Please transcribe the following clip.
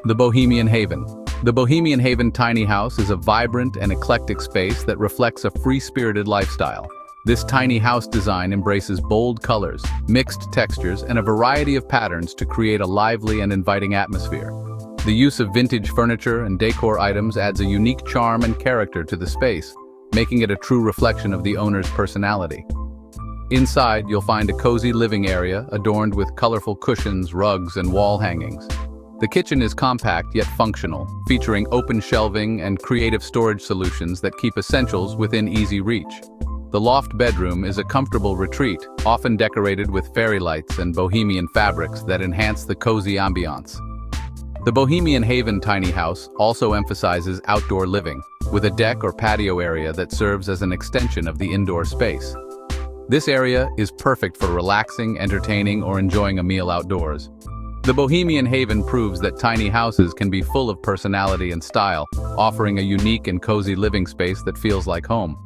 The Bohemian Haven. The Bohemian Haven tiny house is a vibrant and eclectic space that reflects a free-spirited lifestyle. This tiny house design embraces bold colors, mixed textures, and a variety of patterns to create a lively and inviting atmosphere. The use of vintage furniture and decor items adds a unique charm and character to the space, making it a true reflection of the owner's personality. Inside, you'll find a cozy living area adorned with colorful cushions, rugs, and wall hangings. The kitchen is compact yet functional, featuring open shelving and creative storage solutions that keep essentials within easy reach. The loft bedroom is a comfortable retreat, often decorated with fairy lights and bohemian fabrics that enhance the cozy ambiance. The Bohemian Haven tiny house also emphasizes outdoor living, with a deck or patio area that serves as an extension of the indoor space. This area is perfect for relaxing, entertaining, or enjoying a meal outdoors. The Bohemian Haven proves that tiny houses can be full of personality and style, offering a unique and cozy living space that feels like home.